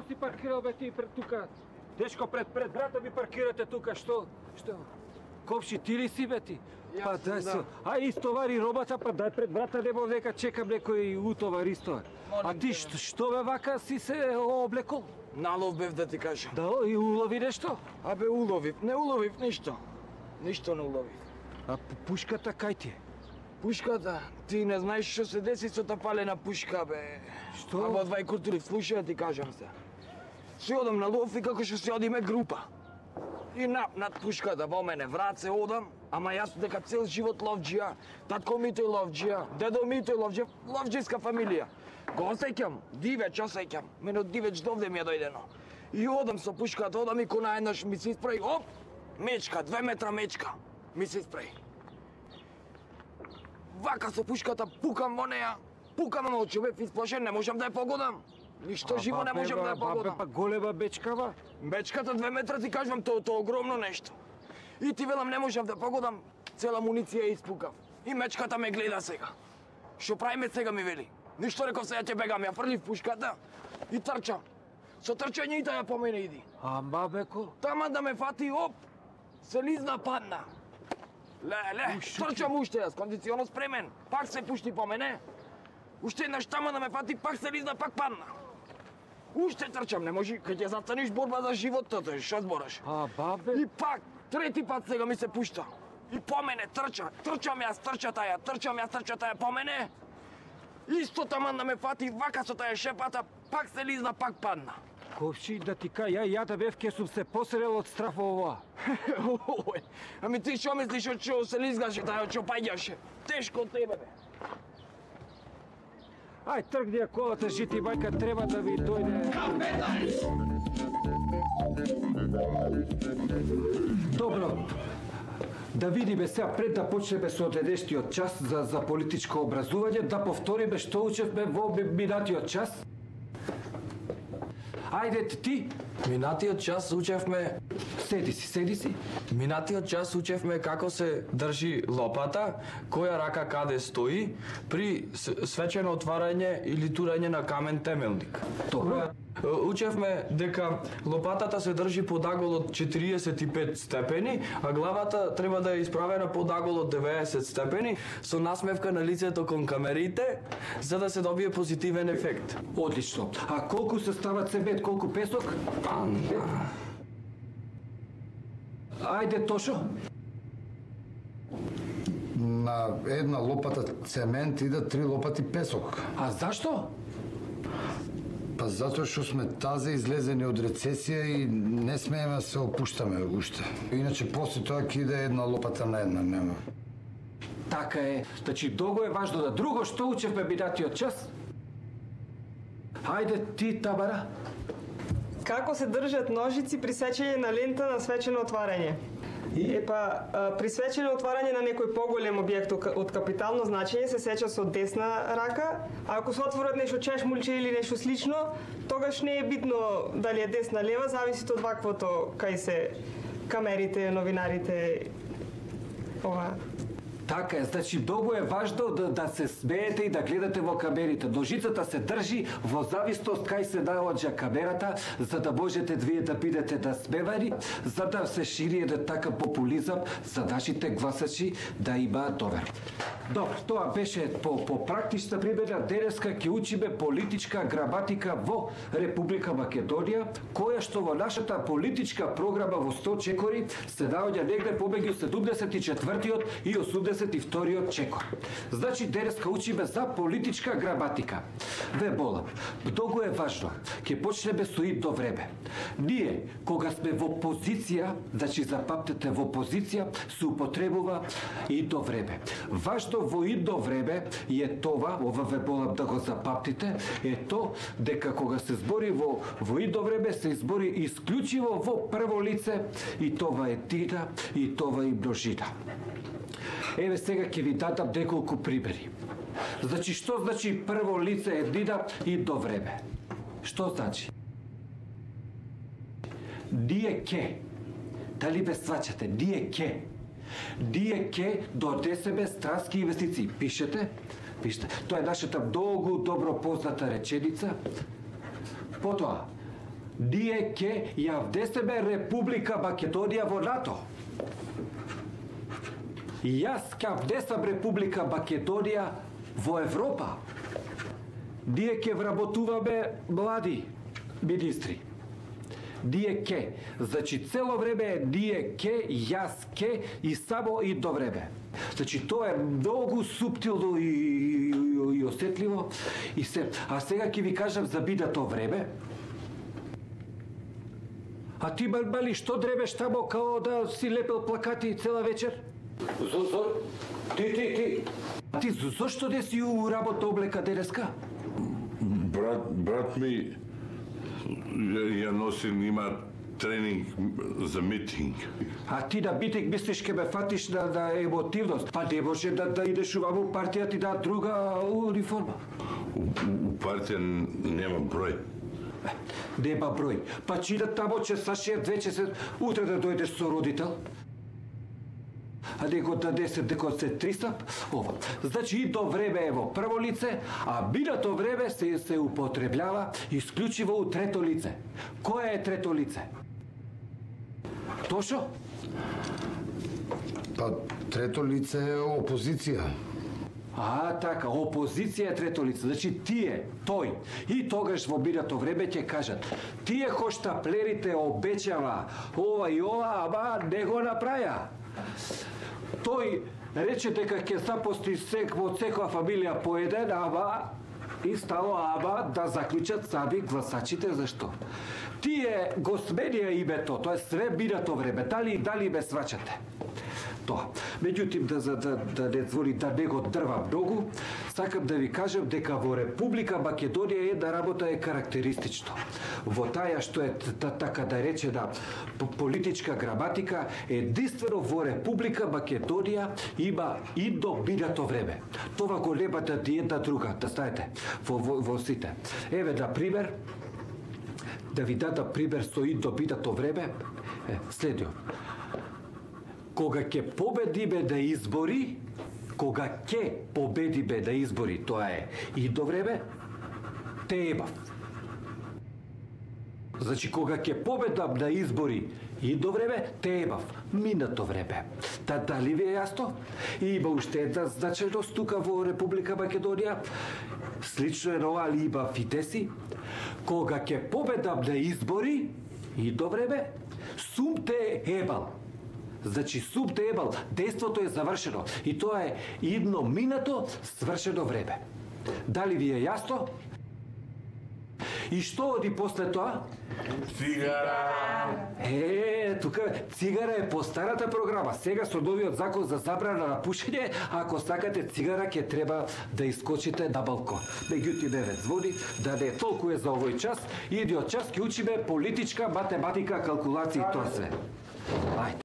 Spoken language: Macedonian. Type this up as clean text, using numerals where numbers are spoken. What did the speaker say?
си паркирал бе ти пред тука? Дечко, пред брата ми паркирате тука, што? Ковши, ти ли си бе ти? Па дај се, ај истовари робата, па дај пред брата, нема нека чекам некој утовар истовар. А ти што бе вака си се облекол? Налов бев да ти кажам. Да, и улови нешто? Абе уловив, не уловив ништо. Ништо не уловив. А пушката кај ти е? Пушката? Ти не знаеш што се деси со та палена пушка, бе. Што? Абе, од Вајкуртулив, слушај да ти кажам се. Си одам на лов и како што си одиме група. И над пушката во мене врат се одам, ама јас дека цел живот ловџија, татко ми тој ловџија, дедо ми тој ловџија, ловџиска фамилија. Го осеќам, дивеч осеќам, мене од дивеч довде ми е дојдено. И одам со пушката, одам и кона еднаш ми се исправи, оп, мечка, 2 метра мечка, ми се исправи. Вака со пушката пукам во неја, пукам, ама очи бев исплашен, не можам да ја погодам. Ништо живо не можам да ја погодам. Па голема бечкава? Бечката 2 метра, ти кажувам, тоа огромно нешто. И ти велам, не можам да погодам, цела муниција испукав. И мечката ме гледа сега. Што правиме сега, ми вели. Ништо реков, сега ќе бегам, ја фрлив пушката и трчам. Со трчање и ја по мене иди. Ама беко? Тама да ме фати, оп, се лизна, падна. Ле, трчам уште јас, кондиционно спремен. Пак се пушти по мене. Уште еднаш тама да ме фати, пак се лизна, пак падна. Уште трчам, не може, кај ќе застаниш борба за животот, што збораш? А, бабе? И пак, трети пат сега ми се пушта. И по мене трчам јас, трча таја по мене. Исто таман да ме фати, вака со таја шепата, пак се лизна, пак падна. Ковши, да ти кажа, ја да бев ке сум се посрел од страф ова. Ами ти што мислиш од што се лизгаше, тај од што паѓаше? Тешко од тебе, бе. Ај, тргни ја колата, жити мајка, треба да ви дојде... Добро, да видиме сега, пред да почнеме со следештиот час за политичко образување, да повториме што учевме во минатиот час. Ајде, ти! Минатиот час учевме... Седи си. Минатиот час учевме како се држи лопата, која рака каде стои, при свечено отварање или турање на камен темелник. Добро. Учевме дека лопатата се држи под агол од 45 степени, а главата треба да е исправена под агол од 90 степени, со насмевка на лицето кон камерите, за да се добие позитивен ефект. Одлично. А колку се стават цемент, колку песок? Ајде, Тошо. На една лопата цемент идат 3 лопати песок. А зашто? Па затоа што сме тазе излезени од рецесија и не смееме да се опуштаме уште. Иначе после тоа ќе иде една лопата на една, нема. Така е. Значи, долго е важно да друго што учевме минатиот час. Ајде ти, Табара. Како се држат ножици при сечење на лента на свечено отварање? При свечено отварање на некој поголем објект од капитално значење се сеча со десна рака, а ако се отворат нешто чешмулче или нешто слично, тогаш не е битно дали е десна лева, зависи од ваквото кај се камерите, новинарите, ова. Така е, значи многу е важно да се смеете и да гледате во камерите. Ножицата се држи во зависност кај се наоѓа камерата, за да можете вие да бидете насмевани, за да се шири еден така популизам за нашите гласачи да имаат довер. Добро, тоа беше по практична примена. Денеска ќе учиме политичка граматика во Република Македонија, која што во нашата политичка програма во 100 чекори се наоѓа негде помеѓу 74-тиот и 82-тиот чекор. Значи, денеска учиме за политичка граматика. Ве болам, многу е важно, ќе почнеме со идно време. Ние, кога сме во позиција, значи запамтете, во позиција се употребува идно време. Важно во идно време е това, ова ве болам да го запамтите, е то дека кога се збори во идно време се избори исклучиво во прво лице и това е тина и това е множина. Еве сега ќе ви дадам неколку примери. Значи, што значи прво лице еднина и до време? Што значи? Ние ке. Дали ве сваќате? Ние ке донесеме странски инвестиции. Пишете? Тоа е нашата многу добро позната реченица. Потоа, ние ќе ја вдесеме Република Македонија во НАТО. Јас ќе вдесам Република Македонија во Европа. Ние ќе вработуваме млади министри. Ние ќе. Значи цело време ние ќе, јас ќе и само идно време. Значи тоа е многу суптилно и осетливо и се. А сега ќе ви кажам за бидато време. А ти мали што дребеш тамо као да си лепел плакати цела вечер? Ти. А ти зошто не си у работна облека денеска? Брат ми ја носим, има тренинг за митинг. А ти на митинг мислиш ке ме фатиш на емотивност? Па не може да идеш уваму партија ти да друга униформа. У партија нема број. Нема број. Па чида тамо че сашијат вече се утре да дојдеш со родител. А него да не се деконцентрисам, ова. Значи и до време е во прво лице, а минато време се употреблява исклучиво у трето лице. Кое е трето лице? Тошо? Па трето лице е опозиција. А, така, опозиција е трето лице. Значи тие, тој и тогаш во минато време ќе кажат: тие хоштаплерите обечава ова и ова, ама не го направија. Тој рече дека ќе запости од секоја фамилија по еден, ама и стало ама да заклучат сами гласачите. Зашто? Тие го сменија името, тоа е све минато време. Дали ме сваќате? Тоа. Меѓутоа, да не звони да не го дрва многу, сакам да ви кажам дека во Република Македонија една работа е карактеристично. Во таја што е така да речена политичка граматика, единствено во Република Македонија има идно минато време. Това го нема да ни една друга, да знаете, во сите. Еве, на пример, да ви дадам пример со идно минато време, следиот. Кога ќе победиме на избори, тоа е идно време, те ебав. Значи, кога ќе победам на избори идно време, те ебав. Минато време. Дали ви е јасно? И има уште една значајност тука во Република Македонија. Слично е на ова, али има фитеси. Кога ќе победам на избори идно време, сум те ебал. Значи, сум те ебал, дејството е завршено и тоа е идно минато свршено време. Дали ви е јасно? И што оди после тоа? Цигара! Тука цигара е по старата програма. Сега со новиот закон за забрана на пушење, ако сакате цигара ќе треба да искочите на балкон. Меѓутоа еве звони да не е толку е за овој час, идиот час ќе учиме политичка математика, калкулација и тоа све. Ајде.